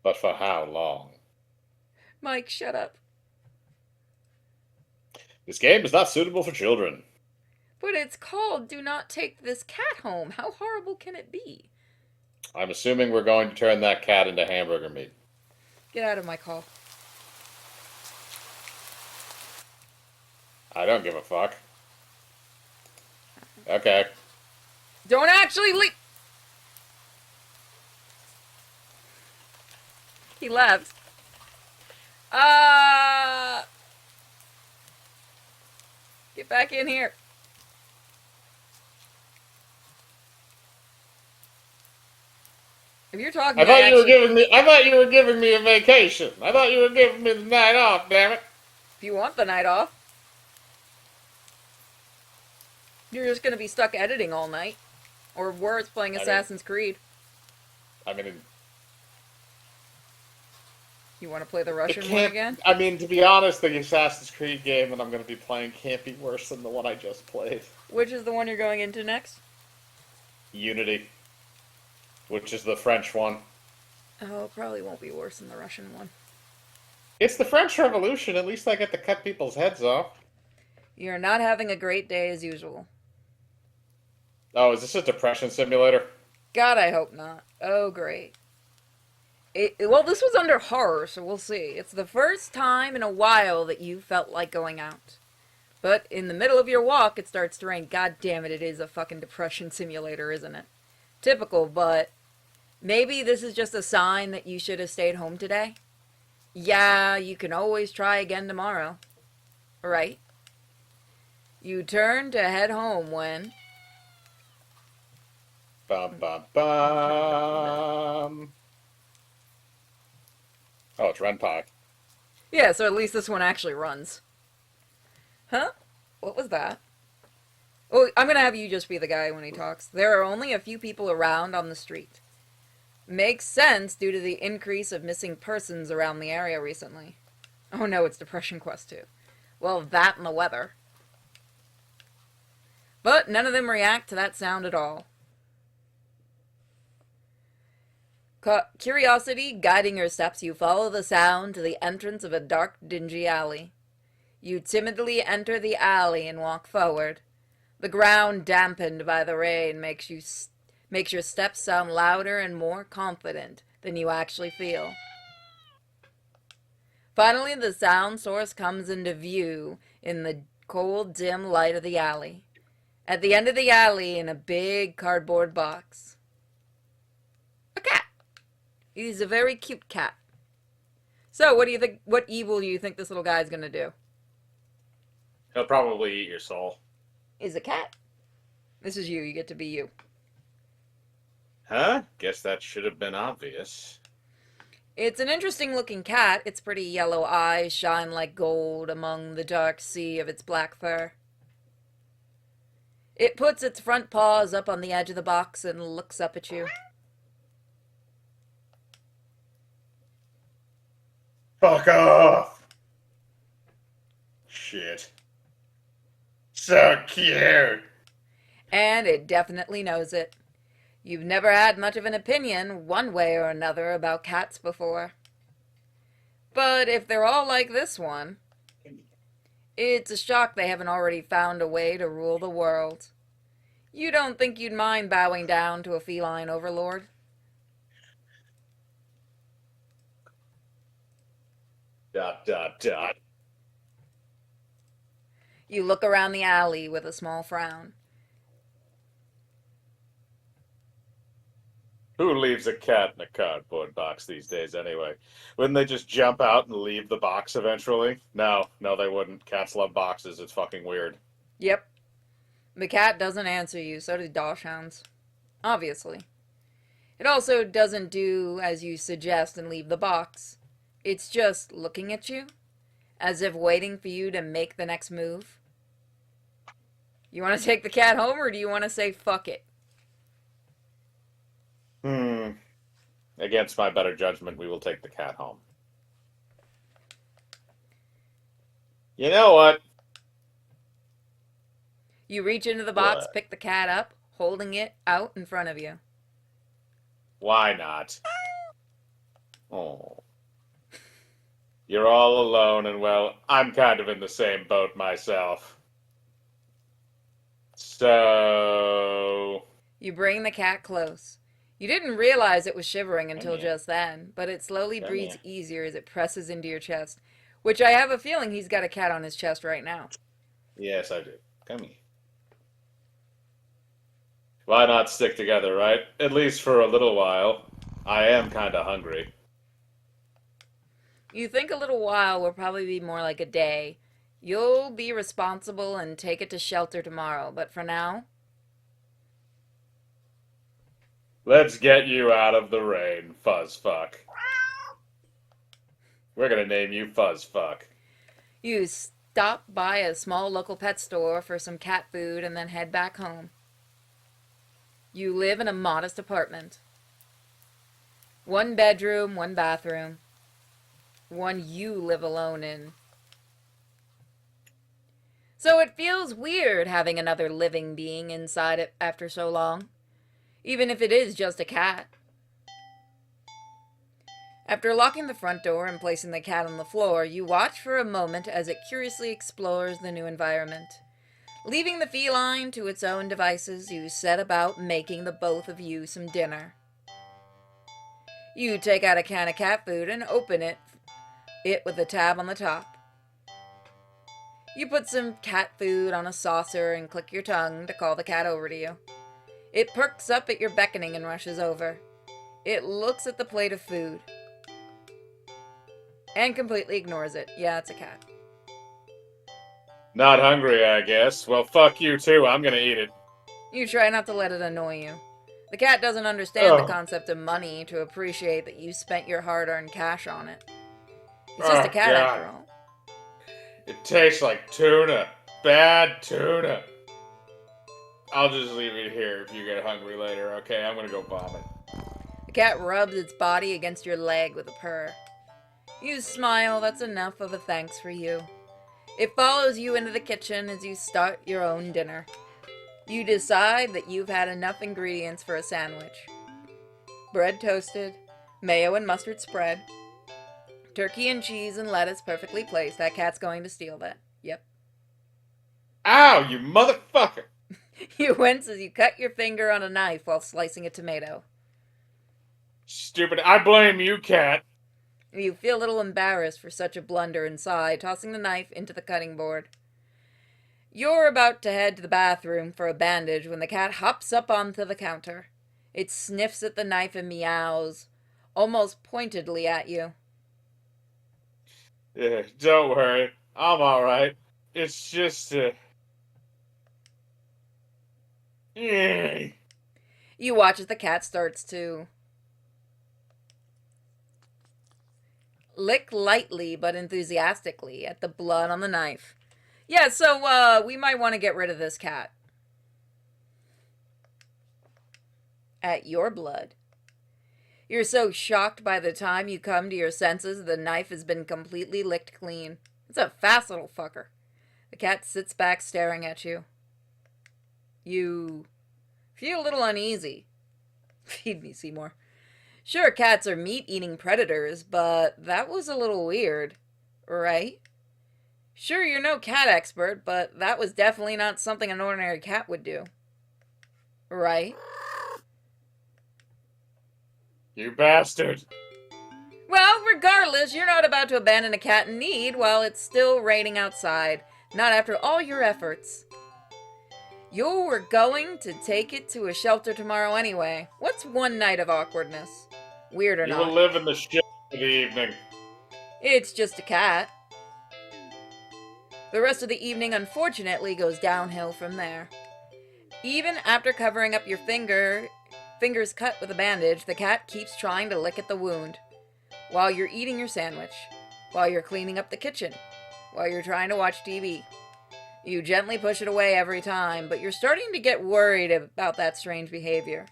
But for how long? Mike, shut up. This game is not suitable for children. But it's called Do Not Take This Cat Home. How horrible can it be? I'm assuming we're going to turn that cat into hamburger meat. Get out of my call. I don't give a fuck. Okay. Don't actually leave. He left. Uh. Get back in here. If you're talking, I I thought you were actually. giving me. I thought you were giving me a vacation. I thought you were giving me the night off. Damn it! If you want the night off, you're just gonna be stuck editing all night. Or worse, playing I mean, Assassin's Creed. I mean, You want to play the it Russian one can't. again? I mean, to be honest, the Assassin's Creed game that I'm going to be playing can't be worse than the one I just played. Which is the one you're going into next? Unity, which is the French one. Oh, it probably won't be worse than the Russian one. It's the French Revolution. At least I get to cut people's heads off. You're not having a great day as usual. Oh, is this a depression simulator? God, I hope not. Oh, great. Well, this was under horror, so we'll see. It's the first time in a while that you felt like going out. But in the middle of your walk, it starts to rain. God damn it, it is a fucking depression simulator, isn't it? Typical, but maybe this is just a sign that you should have stayed home today. Yeah, you can always try again tomorrow. Right? You turn to head home when. Bum bum bum. Oh, it's Ren Pie. Yeah, so at least this one actually runs. Huh? What was that? Oh, I'm gonna have you just be the guy when he talks. There are only a few people around on the street. Makes sense due to the increase of missing persons around the area recently. Oh no, it's Depression Quest 2. Well, that and the weather. But none of them react to that sound at all. Curiosity guiding your steps, you follow the sound to the entrance of a dark, dingy alley. You timidly enter the alley and walk forward. The ground, dampened by the rain, makes your steps sound louder and more confident than you actually feel. Finally, the sound source comes into view in the cold, dim light of the alley. At the end of the alley, in a big cardboard box, a cat. He's a very cute cat. So, what do you think? What evil do you think this little guy's gonna do? He'll probably eat your soul. Is a cat. This is you. You get to be you. Huh? Guess that should have been obvious. It's an interesting looking cat. Its pretty yellow eyes shine like gold among the dark sea of its black fur. It puts its front paws up on the edge of the box and looks up at you. Fuck off! Shit. So cute! And it definitely knows it. You've never had much of an opinion, one way or another, about cats before. But if they're all like this one, it's a shock they haven't already found a way to rule the world. You don't think you'd mind bowing down to a feline overlord? Dot dot dot. You look around the alley with a small frown. Who leaves a cat in a cardboard box these days anyway? Wouldn't they just jump out and leave the box eventually? No, no, they wouldn't. Cats love boxes. It's fucking weird. Yep. The cat doesn't answer you, so do dachshunds. Obviously. It also doesn't do as you suggest and leave the box. It's just looking at you, as if waiting for you to make the next move. You want to take the cat home, or do you want to say fuck it? Hmm. Against my better judgment, we will take the cat home. You know what? You reach into the box, What? pick the cat up, holding it out in front of you. Why not? Oh. You're all alone, and well, I'm kind of in the same boat myself. So. You bring the cat close. You didn't realize it was shivering Come until here. just then, but it slowly Come breathes here. easier as it presses into your chest, which I have a feeling he's got a cat on his chest right now. Yes, I do. Come here. Why not stick together, right? At least for a little while. I am kinda hungry. You think a little while will probably be more like a day. You'll be responsible and take it to shelter tomorrow, but for now, Let's get you out of the rain, Fuzzfuck. We're gonna name you Fuzzfuck. you stop by a small local pet store for some cat food and then head back home. You live in a modest apartment. One bedroom, one bathroom, one you live alone in. So it feels weird having another living being inside it after so long, even if it is just a cat. After locking the front door and placing the cat on the floor, you watch for a moment as it curiously explores the new environment. Leaving the feline to its own devices, you set about making the both of you some dinner. You take out a can of cat food and open it with a tab on the top. You put some cat food on a saucer and click your tongue to call the cat over to you. It perks up at your beckoning and rushes over. It looks at the plate of food and completely ignores it. Yeah, it's a cat. Not hungry, I guess. Well, fuck you too. I'm gonna eat it. You try not to let it annoy you. The cat doesn't understand the Oh, concept of money to appreciate that you spent your hard earned cash on it. It's just a oh cat God. after all. It tastes like tuna. Bad tuna. I'll just leave it here if you get hungry later, okay? I'm gonna go vomit. The cat rubs its body against your leg with a purr. You smile, that's enough of a thanks for you. It follows you into the kitchen as you start your own dinner. You decide that you've had enough ingredients for a sandwich. Bread toasted, mayo and mustard spread, turkey and cheese and lettuce perfectly placed. That cat's going to steal that. Yep. Ow, you motherfucker! You wince as you cut your finger on a knife while slicing a tomato. Stupid. I blame you, cat. You feel a little embarrassed for such a blunder and sigh, tossing the knife into the cutting board. You're about to head to the bathroom for a bandage when the cat hops up onto the counter. It sniffs at the knife and meows, almost pointedly at you. Yeah, don't worry. I'm alright. It's just, yeah. You watch as the cat starts to lick lightly but enthusiastically at the blood on the knife. Yeah, so we might want to get rid of this cat. At your blood. You're so shocked by the time you come to your senses the knife has been completely licked clean. It's a fast little fucker. The cat sits back staring at you. You feel a little uneasy. Feed me, Seymour. Sure, cats are meat-eating predators, but that was a little weird, right? Sure, you're no cat expert, but that was definitely not something an ordinary cat would do. Right? You bastard. Well, regardless, you're not about to abandon a cat in need while it's still raining outside. Not after all your efforts. You were going to take it to a shelter tomorrow anyway. What's one night of awkwardness? Weird or You will not. live in the shit for the evening. It's just a cat. The rest of the evening, unfortunately, goes downhill from there. Even after covering up your fingers cut with a bandage, the cat keeps trying to lick at the wound. While you're eating your sandwich. While you're cleaning up the kitchen. While you're trying to watch TV. You gently push it away every time, but you're starting to get worried about that strange behavior.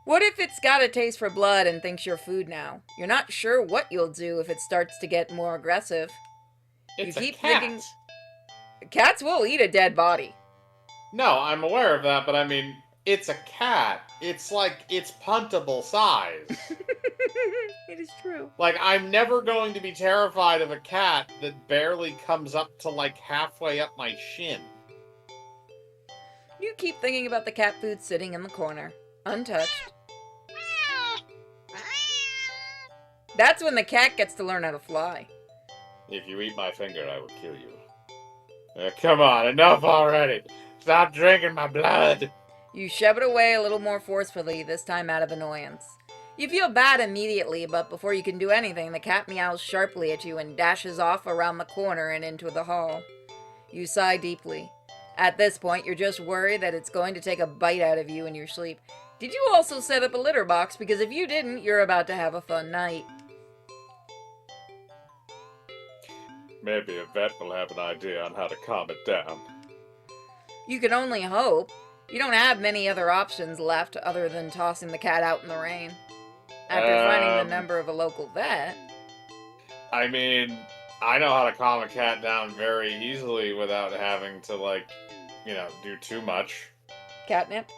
What if it's got a taste for blood and thinks you're food now? You're not sure what you'll do if it starts to get more aggressive. It's You a keep cat. thinking cats will eat a dead body. No, I'm aware of that, but I mean, it's a cat. It's like, it's puntable size. true. Like, I'm never going to be terrified of a cat that barely comes up to, like, halfway up my shin. You keep thinking about the cat food sitting in the corner, untouched. That's when the cat gets to learn how to fly. If you eat my finger, I will kill you. Come on, enough already. Stop drinking my blood. You shove it away a little more forcefully, this time out of annoyance. You feel bad immediately, but before you can do anything, the cat meows sharply at you and dashes off around the corner and into the hall. You sigh deeply. At this point, you're just worried that it's going to take a bite out of you in your sleep. Did you also set up a litter box? Because if you didn't, you're about to have a fun night. Maybe a vet will have an idea on how to calm it down. You can only hope. You don't have many other options left other than tossing the cat out in the rain. After finding the number of a local vet. I mean, I know how to calm a cat down very easily without having to, like, do too much. Catnip?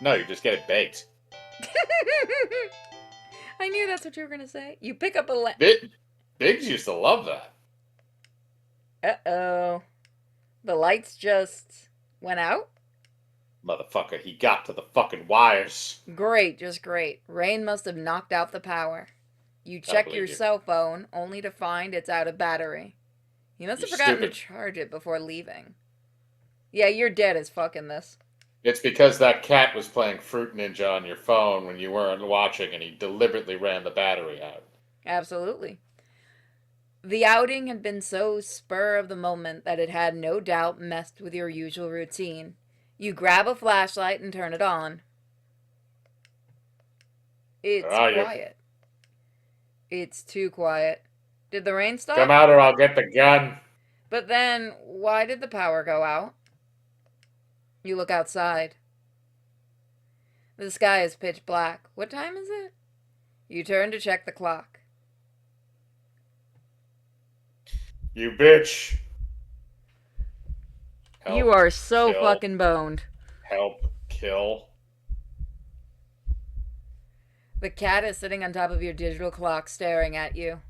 No, you just get it baked. I knew that's what you were going to say. You pick up a Biggs used to love that. Uh-oh. The lights just went out? Motherfucker, he got to the fucking wires. Great, just great. Rain must have knocked out the power. You check your cell phone, only to find it's out of battery. You must have forgotten to charge it before leaving. Yeah, you're dead as fuck in this. It's because that cat was playing Fruit Ninja on your phone when you weren't watching, and he deliberately ran the battery out. Absolutely. The outing had been so spur of the moment that it had no doubt messed with your usual routine. You grab a flashlight and turn it on. It's quiet. It's too quiet. Did the rain stop? Come out or I'll get the gun. But then, why did the power go out? You look outside. The sky is pitch black. What time is it? You turn to check the clock. You bitch. Help, you are so fucking boned. Help, kill. The cat is sitting on top of your digital clock staring at you.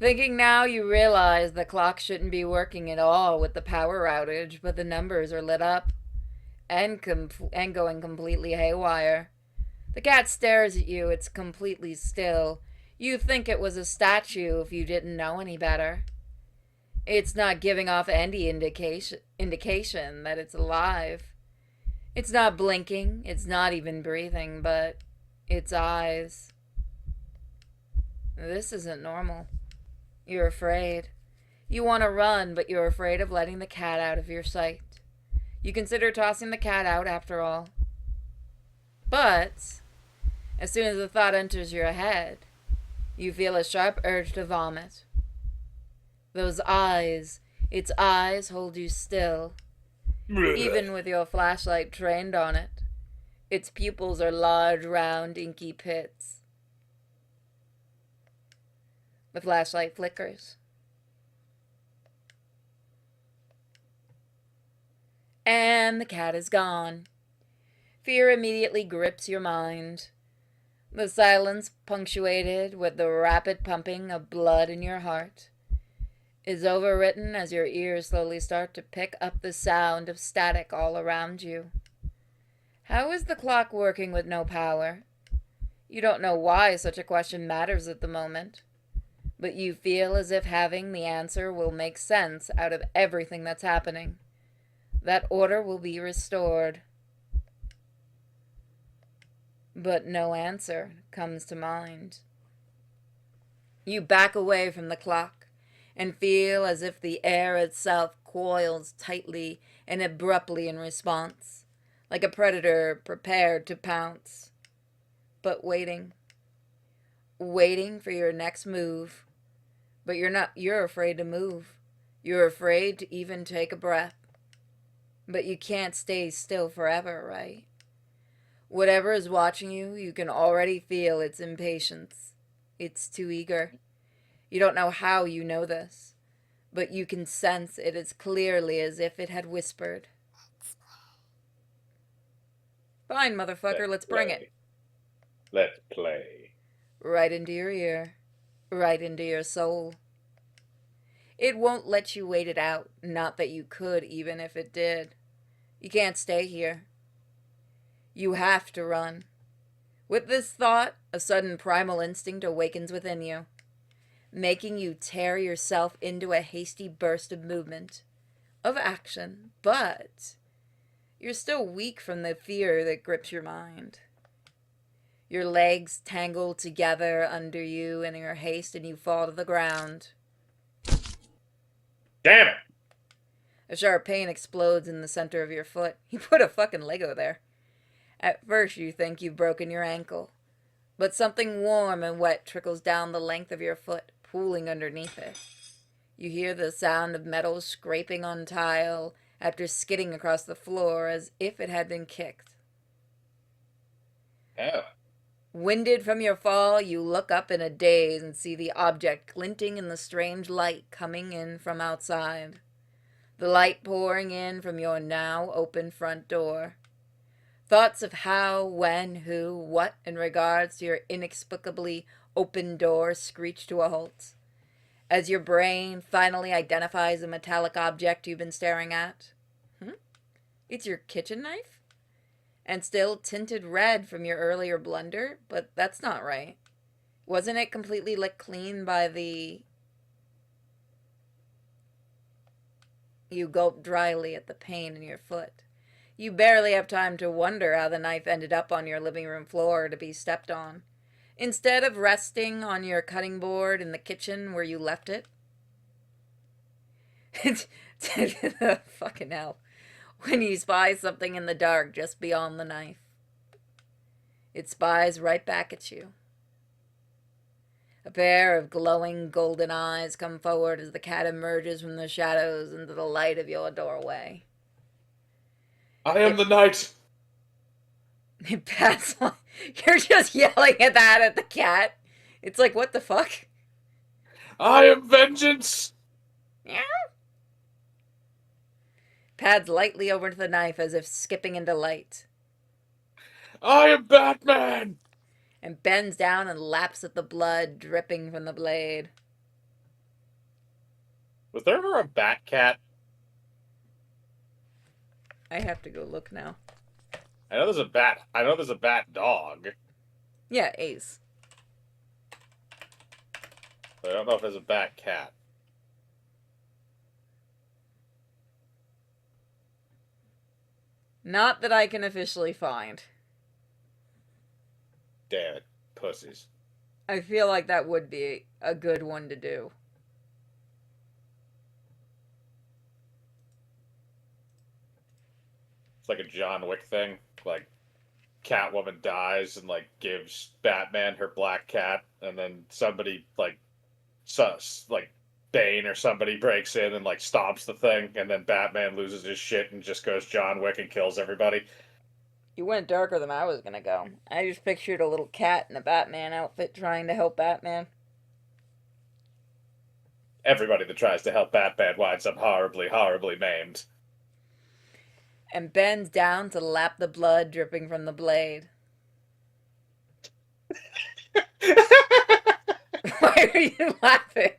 Thinking now, you realize the clock shouldn't be working at all with the power outage, but the numbers are lit up and going completely haywire. The cat stares at you. It's completely still. You think it was a statue if you didn't know any better. It's not giving off any indication that it's alive. It's not blinking. It's not even breathing, but its eyes. This isn't normal. You're afraid. You want to run, but you're afraid of letting the cat out of your sight. You consider tossing the cat out after all. But as soon as the thought enters your head, you feel a sharp urge to vomit. Those eyes, its eyes hold you still, even with your flashlight trained on it. Its pupils are large, round, inky pits. The flashlight flickers. And the cat is gone. Fear immediately grips your mind. The silence, punctuated with the rapid pumping of blood in your heart, is overwritten as your ears slowly start to pick up the sound of static all around you. How is the clock working with no power? You don't know why such a question matters at the moment, but you feel as if having the answer will make sense out of everything that's happening. That order will be restored. But no answer comes to mind. You back away from the clock and feel as if the air itself coils tightly and abruptly in response, like a predator prepared to pounce, but waiting for your next move. But you're afraid to move. You're afraid to even take a breath. But you can't stay still forever, right? Whatever is watching you, you can already feel its impatience. It's too eager. You don't know how you know this, but you can sense it as clearly as if it had whispered. Fine, motherfucker, let's bring it. Let's play. right into your ear, right into your soul. It won't let you wait it out, not that you could, even if it did. You can't stay here. You have to run. With this thought, a sudden primal instinct awakens within you, making you tear yourself into a hasty burst of movement, of action, but you're still weak from the fear that grips your mind. Your legs tangle together under you in your haste and you fall to the ground. Damn it! A sharp pain explodes in the center of your foot. You put a fucking Lego there. At first, you think you've broken your ankle, but something warm and wet trickles down the length of your foot, pooling underneath it. You hear the sound of metal scraping on tile after skidding across the floor as if it had been kicked. Oh. Winded from your fall, you look up in a daze and see the object glinting in the strange light coming in from outside. The light pouring in from your now open front door. Thoughts of how, when, who, what in regards to your inexplicably open door screech to a halt. As your brain finally identifies the metallic object you've been staring at. It's your kitchen knife? And still tinted red from your earlier blunder, but that's not right. Wasn't it completely licked clean by the... You gulp dryly at the pain in your foot. You barely have time to wonder how the knife ended up on your living room floor to be stepped on, instead of resting on your cutting board in the kitchen where you left it. Fucking hell. When you spy something in the dark just beyond the knife, it spies right back at you. A pair of glowing golden eyes come forward as the cat emerges from the shadows into the light of your doorway. I am the knight! It pats like, you're just yelling at that at the cat. It's like, what the fuck? I am vengeance! Meow. Pads lightly over to the knife as if skipping into light. I am Batman! And bends down and laps at the blood dripping from the blade. Was there ever a bat cat? I have to go look now. I know there's a bat dog. Yeah, Ace. But I don't know if there's a bat cat. Not that I can officially find. Damn it. Pussies. I feel like that would be a good one to do. It's like a John Wick thing. Like, Catwoman dies and, like, gives Batman her black cat, and then somebody, like, Bane or somebody breaks in and, like, stomps the thing, and then Batman loses his shit and just goes John Wick and kills everybody. You went darker than I was gonna go. I just pictured a little cat in a Batman outfit trying to help Batman. Everybody that tries to help Batman winds up horribly, horribly maimed. And bends down to lap the blood dripping from the blade. Why are you laughing?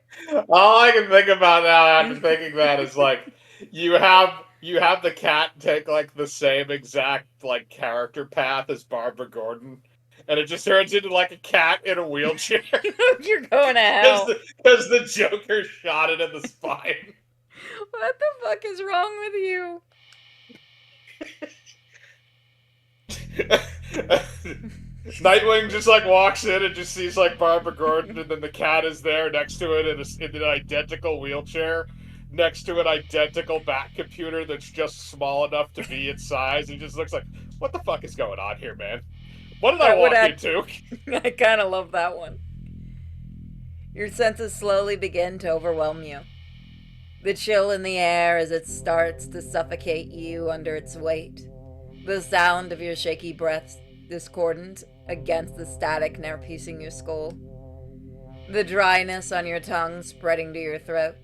All I can think about now after thinking that is like you have the cat take like the same exact like character path as Barbara Gordon, and it just turns into like a cat in a wheelchair You're going to hell. because the Joker shot it in the spine. What the fuck is wrong with you? Nightwing just like walks in and just sees like Barbara Gordon, and then the cat is there next to it in an identical wheelchair, next to an identical Bat computer that's just small enough to be its size. He just looks like, what the fuck is going on here, man? What did I walk into? I kind of love that one. Your senses slowly begin to overwhelm you. The chill in the air as it starts to suffocate you under its weight. The sound of your shaky breaths discordant against the static now piecing your skull. The dryness on your tongue spreading to your throat.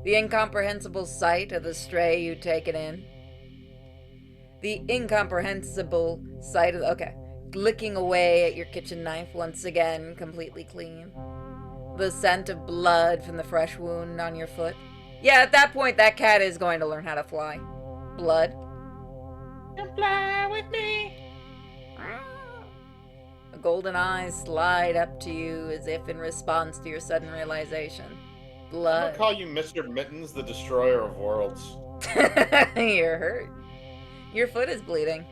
The incomprehensible sight of the stray you'd taken in. The incomprehensible sight of... Okay. licking away at your kitchen knife once again, completely clean. The scent of blood from the fresh wound on your foot. Yeah, at that point, that cat is going to learn how to fly. Blood. You fly with me. The golden eyes slide up to you as if in response to your sudden realization. I'm Blood. gonna call you Mr. Mittens, the destroyer of worlds. You're hurt. Your foot is bleeding.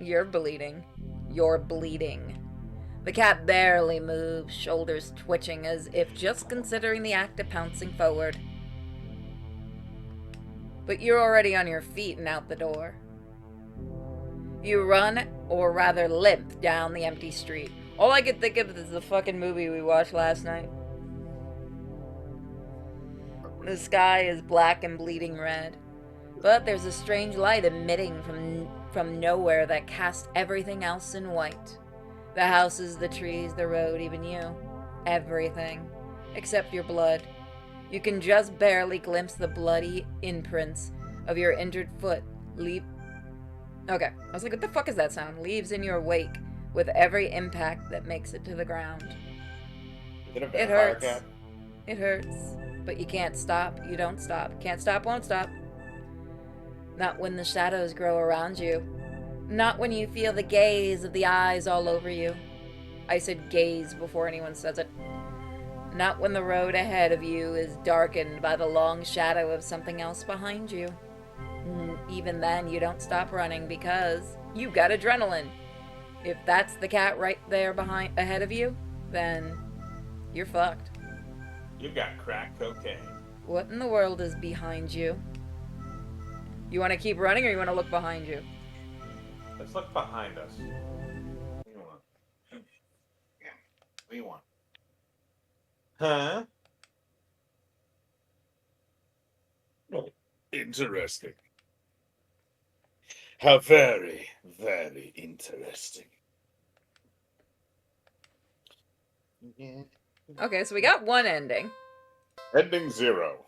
You're bleeding. You're bleeding. The cat barely moves, shoulders twitching as if just considering the act of pouncing forward. But you're already on your feet and out the door. You run, or rather limp, down the empty street. All I could think of is the fucking movie we watched last night. The sky is black and bleeding red. But there's a strange light emitting from nowhere that casts everything else in white. The houses, the trees, the road, even you. Everything. Except your blood. You can just barely glimpse the bloody imprints of your injured foot. Okay, I was like, what the fuck is that sound? Leaves in your wake with every impact that makes it to the ground. Is it a It vampire hurts. cat? It hurts. But you can't stop. You don't stop. Can't stop, won't stop. Not when the shadows grow around you. Not when you feel the gaze of the eyes all over you. I said gaze before anyone says it. Not when the road ahead of you is darkened by the long shadow of something else behind you. Even then, you don't stop running because you got adrenaline. If that's the cat right there ahead of you, then you're fucked. You got crack cocaine. What in the world is behind you? You want to keep running or you want to look behind you? Let's look behind us. What do you want? Yeah. What do you want? Huh? Oh, interesting. How very, very interesting. Yeah. Okay, so we got one ending. Ending 0.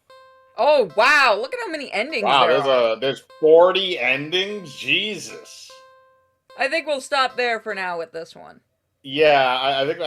Oh, wow. Look at how many endings there are. There's 40 endings? Jesus. I think we'll stop there for now with this one. Yeah, I think